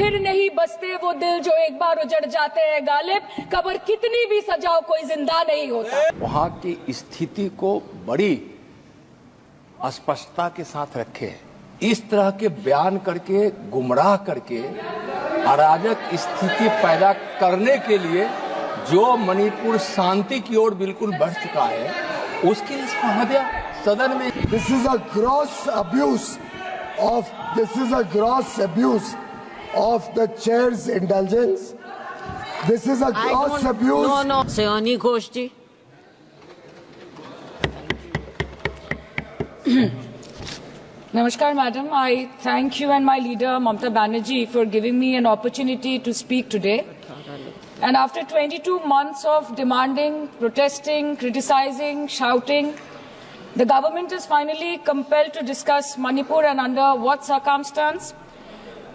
फिर नहीं बसते वो दिल जो एक बार उजड़ जाते हैं गालिब, कब्र कितनी भी सजाओ कोई जिंदा नहीं होता। वहां की स्थिति को बड़ी स्पष्टता के साथ रखे, इस तरह के बयान करके गुमराह करके अराजक स्थिति पैदा करने के लिए जो मणिपुर शांति की ओर बिल्कुल बढ़ चुका है, उसके इस्तीफा दिया सदन में। This is a gross abuse of the chair's indulgence. This is a gross abuse. No, Sayani Ghosh ji. Namaskar, madam. I thank you and my leader, Mamata Banerjee, for giving me an opportunity to speak today. And after 22 months of demanding, protesting, criticizing, shouting, the government is finally compelled to discuss Manipur, and under what circumstance?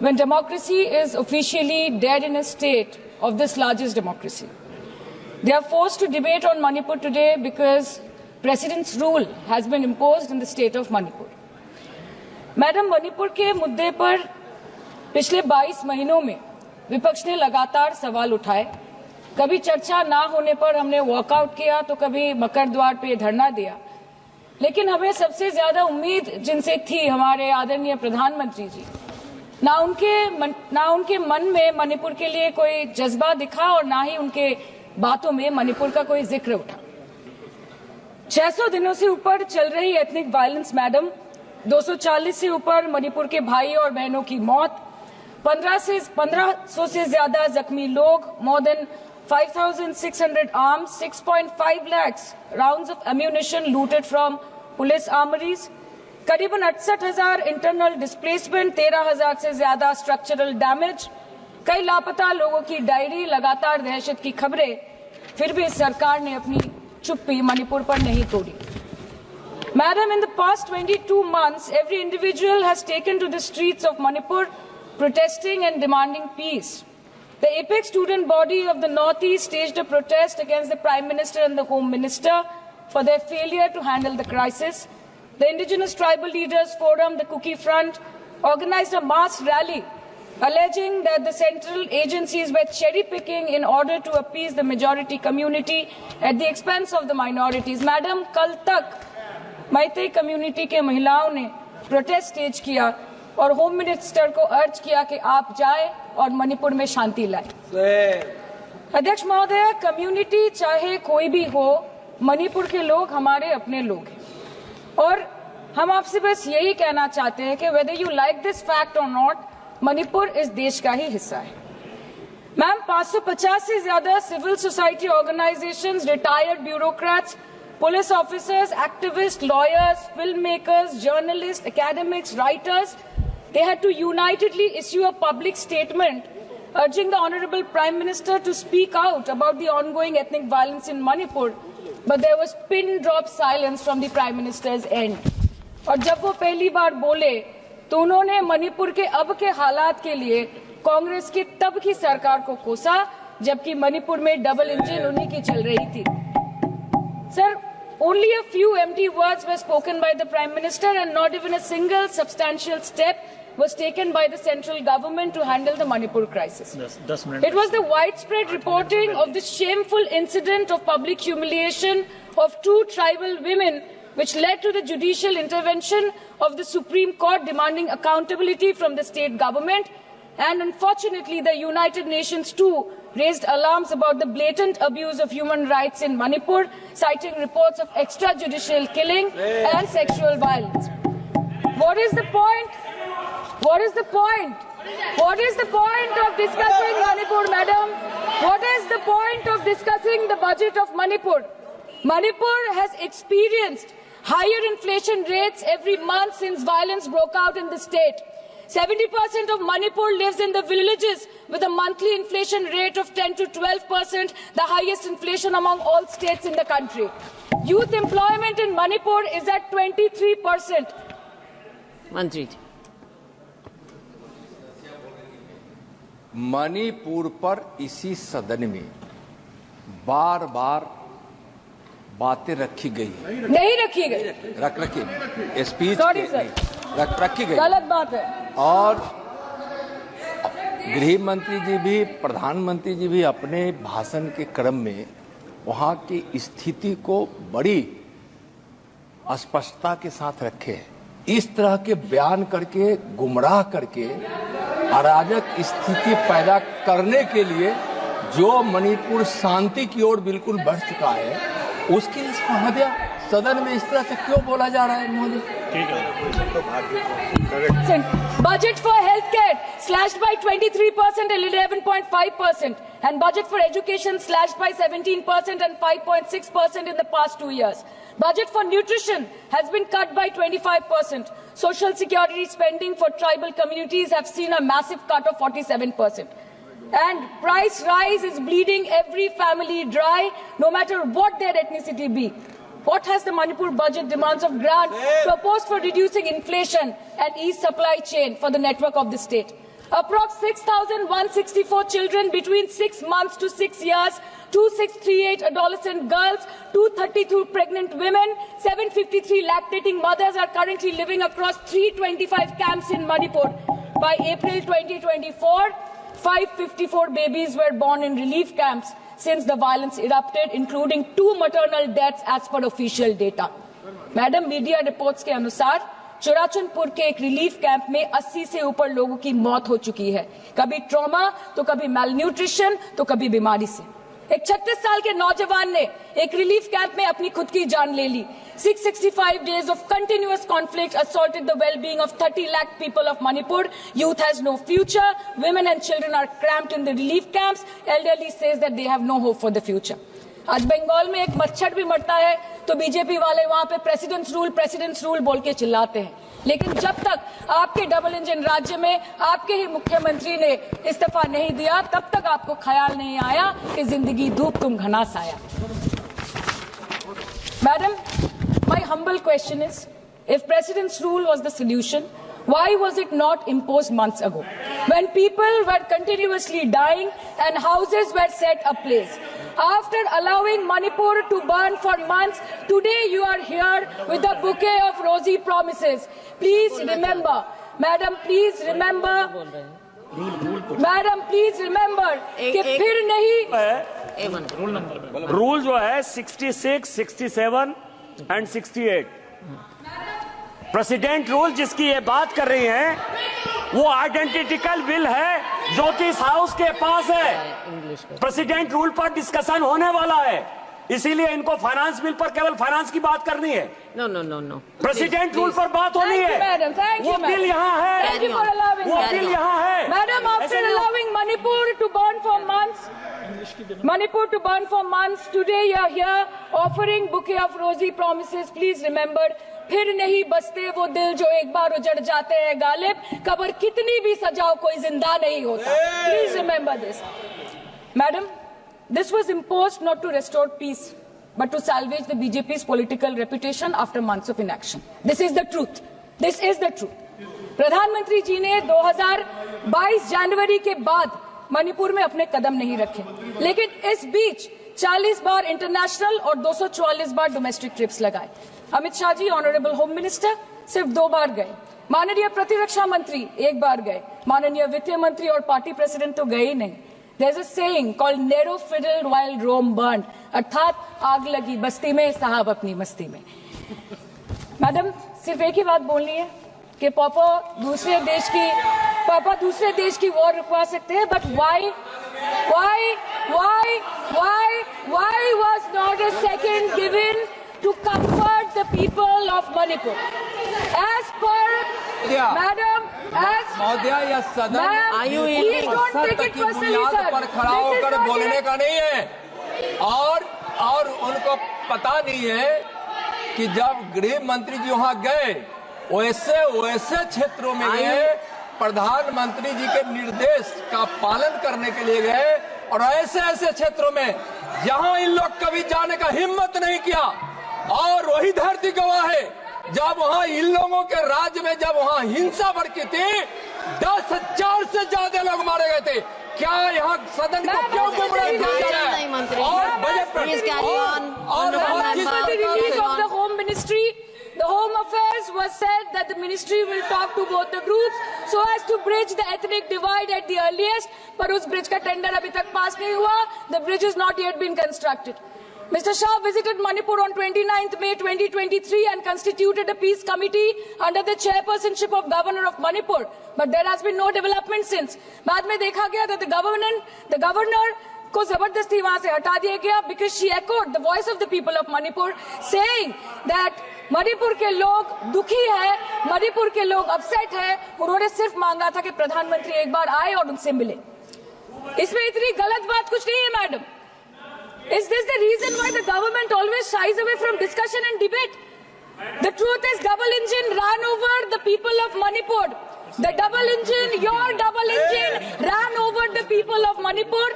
When democracy is officially dead in a state of this largest democracy. They are forced to debate on Manipur today because President's rule has been imposed in the state of Manipur. Madam, Manipur के मुद्दे पर पिछले 22 महीनों में विपक्ष ने लगातार सवाल उठाए। कभी चर्चा ना होने पर हमने वॉकआउट किया, तो कभी मकर द्वार पे धरना दिया। लेकिन हमें सबसे ज्यादा उम्मीद जिनसे थी हमारे आदरणीय प्रधानमंत्री जी, ना उनके मन में मणिपुर के लिए कोई जज्बा दिखा और ना ही उनके बातों में मणिपुर का कोई जिक्र उठा। 600 दिनों से ऊपर चल रही एथनिक वायलेंस मैडम, 240 से ऊपर मणिपुर के भाई और बहनों की मौत, 1500 से ज्यादा जख्मी लोग, more than 5,600 arms, 6.5 lakhs rounds of ammunition looted from police armories, करीबन 68,000 इंटरनल डिस्प्लेसमेंट, 13,000 से ज्यादा स्ट्रक्चरल डैमेज, कई लापता लोगों की डायरी, लगातार दहशत की खबरें। फिर भी सरकार ने अपनी चुप्पी मणिपुर पर नहीं तोड़ी। Madam, in the past 22 months, every individual has taken to the streets of Manipur protesting and demanding peace. The apex student body of the Northeast staged a protest against the Prime Minister and the Home Minister for their failure to handle the crisis. The Indigenous Tribal Leaders Forum, the Kuki Front, organized a mass rally alleging that the central agencies were cherry-picking in order to appease the majority community at the expense of the minorities. Madam, कल तक Meitei community के महिलाओं ने protest stage किया और home minister को अर्ज किया कि आप जाएं और मणिपुर में शांति लाएं। अध्यक्ष महोदय, कम्युनिटी चाहे कोई भी हो, मणिपुर के लोग हमारे अपने लोग हैं और हम आपसे बस यही कहना चाहते हैं कि whether you like this fact or not, Manipur इस देश का ही हिस्सा है। मैम, 550 से ज्यादा civil society organisations, retired bureaucrats, police officers, activists, lawyers, filmmakers, journalists, academics, writers, they had to unitedly issue a public statement urging the Honorable Prime Minister to speak out about the ongoing ethnic violence in Manipur, but there was pin-drop silence from the Prime Minister's end. और जब वो पहली बार बोले तो उन्होंने मणिपुर के अब के हालात के लिए कांग्रेस की तब की सरकार को कोसा, जबकि मणिपुर में डबल इंजन उन्हीं की चल रही थी। Sir, only a few empty words were spoken by the Prime Minister and not even a single substantial step was taken by the central government to handle the Manipur crisis. It was the widespread reporting of this shameful incident of public humiliation of 2 tribal women which led to the judicial intervention of the Supreme Court demanding accountability from the state government. And unfortunately, the United Nations too raised alarms about the blatant abuse of human rights in Manipur, citing reports of extrajudicial killing and sexual violence. What is the point? What is the point? What is the point of discussing Manipur, madam? What is the point of discussing the budget of Manipur? Manipur has experienced higher inflation rates every month since violence broke out in the state. 70% of Manipur lives in the villages with a monthly inflation rate of 10 to 12%, the highest inflation among all states in the country. Youth employment in Manipur is at 23%. Mantri. Manipur पर इसी सदन में बार बार बातें रखी गई, नहीं रखी गई, रखी स्पीच सॉरी सर, रखी गई, गलत बात है। और गृह मंत्री जी भी, प्रधानमंत्री जी भी अपने भाषण के क्रम में वहां की स्थिति को बड़ी स्पष्टता के साथ रखे हैं। इस तरह के बयान करके, गुमराह करके अराजक स्थिति पैदा करने के लिए जो मणिपुर शांति की ओर बिल्कुल बढ़ चुका है, उसके लिए सदन में इस तरह से क्यों बोला जा रहा है महोदय? Budget for healthcare slashed by 23% and 11.5%, and budget for education slashed by 17% and 5.6% in the past 2 years. Budget for nutrition has been cut by 25%. Social security spending for tribal communities have seen a massive cut of 47%. And price rise is bleeding every family dry, no matter what their ethnicity be. What has the Manipur budget demands of grant proposed for reducing inflation and ease supply chain for the network of the state? Approx 6,164 children between 6 months to 6 years, 2,638 adolescent girls, 232 pregnant women, 753 lactating mothers are currently living across 325 camps in Manipur. By April 2024, 554 babies were born in relief camps since the violence erupted, including 2 maternal deaths as per official data. Madam, media reports के अनुसार चुराचंदपुर के एक relief camp में 80 से ऊपर लोगों की मौत हो चुकी है, कभी ट्रॉमा तो कभी मैलन्यूट्रिशन तो कभी बीमारी से। एक 36 साल के नौजवान ने एक रिलीफ कैंप में अपनी खुद की जान ले ली। 665 days of continuous conflict assaulted the well-being of 30 lakh people of Manipur. Youth has no future. Women and children are cramped in the relief camps. Elderly says that they have no hope for the future. आज बंगाल में एक मच्छर भी मरता है तो BJP वाले वहां पे प्रेसिडेंट्स रूल बोल के चिल्लाते हैं, लेकिन जब तक आपके डबल इंजन राज्य में आपके ही मुख्यमंत्री ने इस्तीफा नहीं दिया, तब तक आपको ख्याल नहीं आया कि जिंदगी धूप तुम घना साया। Madam, my humble question is, if president's rule was the solution, why was it not imposed months ago, when people were continuously dying and houses were set ablaze? After allowing Manipur to burn for months, today you are here with a bouquet of rosy promises. Please remember, Madam, please remember, Madam, please remember कि फिर नहीं rule जो है 66, 67 and 68 president rule जिसकी ये बात कर रही हैं, वो आइडेंटिकल बिल है जो कि इस हाउस के पास है। प्रेसिडेंट रूल पर डिस्कशन होने वाला है, इसीलिए इनको फाइनेंस बिल पर केवल फाइनेंस की बात करनी है। नो प्रेसिडेंट रूल पर बात होनी है। वो बिल यहाँ है, वो बिल यहाँ है। Madam, after allowing Manipur to burn for months, today you are here offering bouquet of rosy promises. Please remember, फिर नहीं बसते वो दिल जो एक बार उजड़ जाते हैं गालिब, कब्र कितनी भी सजाओ कोई जिंदा नहीं होता। Please remember this. Madam, this was imposed not to restore peace, but to salvage the BJP's political reputation after months of inaction. This is the truth. This is the truth. प्रधानमंत्री जी ने 2022 जनवरी के बाद मणिपुर में अपने कदम नहीं रखे, लेकिन इस बीच 40 बार इंटरनेशनल और 244 बार डोमेस्टिक ट्रिप्स लगाए। Amit Shah ji, honourable home minister, सिर्फ 2 बार गए। माननीय प्रतिरक्षा मंत्री 1 बार गए। माननीय वित्त मंत्री और पार्टी प्रेसिडेंट तो गए ही नहीं। There is a saying called narrow fiddle while Rome burned, अर्थात आग लगी बस्ती में, साहब अपनी मस्ती में। मैडम, सिर्फ एक ही बात बोलनी है कि पापा दूसरे देश की वॉर रुकवा सकते हैं, but why was not a second given to comfort the people of Manipur? As per Madam, महोदय, यह सदन please don't take it personally, sir. पर खड़ा होकर बोलने का नहीं है, और उनको पता नहीं है कि जब गृह मंत्री जी वहां गए, वैसे क्षेत्रों में गए, प्रधानमंत्री जी के निर्देश का पालन करने के लिए गए, और ऐसे क्षेत्रों में जहां इन लोग कभी जाने का हिम्मत नहीं किया, और वही धरती गवाह है जब वहां इन लोगों के राज्य में जब वहां हिंसा भड़की थी, 10,000 से ज्यादा लोग मारे गए थे। क्या यहाँ सदन को क्यों गुमराह किया जा रहा है? और बजट पर the Home Ministry, the Home Affairs was has said that the ministry will talk to both the groups so as to bridge the ethnic divide at the earliest. पर उस bridge का tender अभी तक pass नहीं हुआ. The bridge has not yet been constructed. Mr. Shah visited Manipur on 29th May 2023 and constituted a peace committee under the chairpersonship of Governor of Manipur. But there has been no development since. बाद में देखा गया that the governor को जबरदस्ती वहां से हटा दिया गया because she echoed the voice of the people of Manipur saying that Manipur के लोग दुखी है, मणिपुर के लोग अपसेट है. उन्होंने सिर्फ मांगा था कि प्रधानमंत्री एक बार आए और उनसे मिले. इसमें इतनी गलत बात कुछ नहीं है madam. Is this the reason why the government always shies away from discussion and debate? The truth is double engine ran over the people of Manipur. The double engine, your double engine ran over the people of Manipur.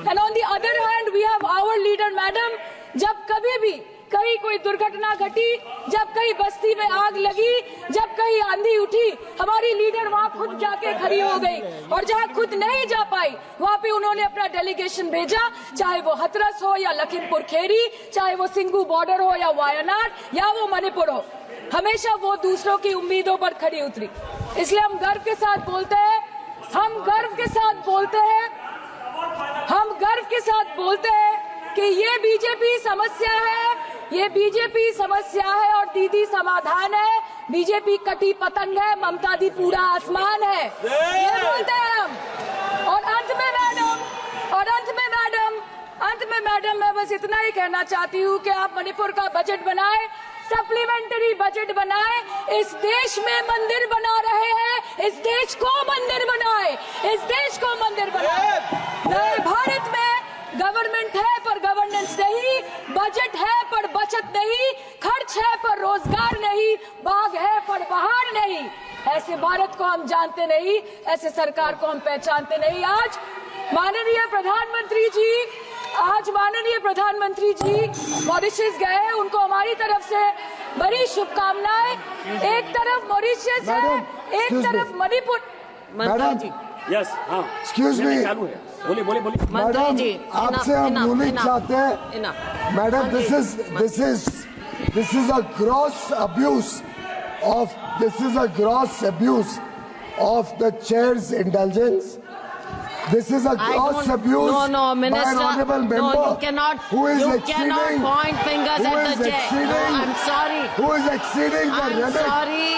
And on the other hand, we have our leader, madam. जब कभी भी कहीं कोई दुर्घटना घटी, जब कहीं बस्ती में आग लगी, जब कहीं आंधी उठी, हमारी लीडर वहां खुद जाके खड़ी हो गई. और जहां खुद नहीं जा पाई, वहां पे उन्होंने अपना डेलीगेशन भेजा, चाहे वो हथरस हो या लखीमपुर खीरी, चाहे वो सिंगू बॉर्डर हो या वायनाड या वो मणिपुर हो. हमेशा वो दूसरों की उम्मीदों पर खड़ी उतरी. इसलिए हम गर्व के साथ बोलते हैं, हम गर्व के साथ बोलते हैं, हम गर्व के साथ बोलते हैं कि ये बीजेपी समस्या है, ये बीजेपी समस्या है और दीदी समाधान है. बीजेपी कटी पतंग है, ममता दी पूरा आसमान है. ये बोलते हैं हम. और अंत में मैडम मैं बस इतना ही कहना चाहती हूँ कि आप मणिपुर का बजट बनाए, सप्लीमेंट्री बजट बनाए. इस देश में मंदिर बना रहे हैं, इस देश को मंदिर बनाए, इस देश को मंदिर बनाए. नए भारत में गवर्नमेंट है पर गवर्नेंस नहीं, बजट है पर बचत नहीं, खर्च है पर रोजगार नहीं, बाग है पर बहार नहीं. ऐसे भारत को हम जानते नहीं, ऐसे सरकार को हम पहचानते नहीं. आज माननीय प्रधानमंत्री जी मॉरिशस गए, उनको हमारी तरफ से बड़ी शुभकामनाएं. एक तरफ मॉरिशस है, एक तरफ मणिपुर. मैडम जी यस, हाँ, एक्सक्यूज मी, बोलिए. मैडम आपसे हम रूलिंग चाहते हैं. Madam this is a gross abuse of the chair's indulgence. This is a gross abuse by an honorable member. No, you cannot point fingers at the chair. No, I'm sorry. Who is exceeding the limit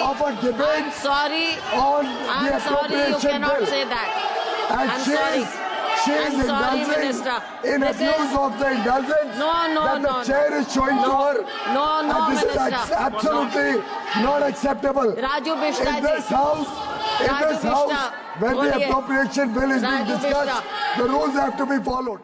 of a debate I'm sorry. on the I'm sorry, you appropriation cannot bill. say that. And I'm she sorry. is I'm sorry, indulging Minister. in This abuse is- of the indulgence that the No. chair is showing to her. No, And this Minister. is absolutely not acceptable. Raju Bishta In ji. this house, Raju Bishta, when the boliye. appropriation bill is being Raju discussed, Bishta. the rules have to be followed.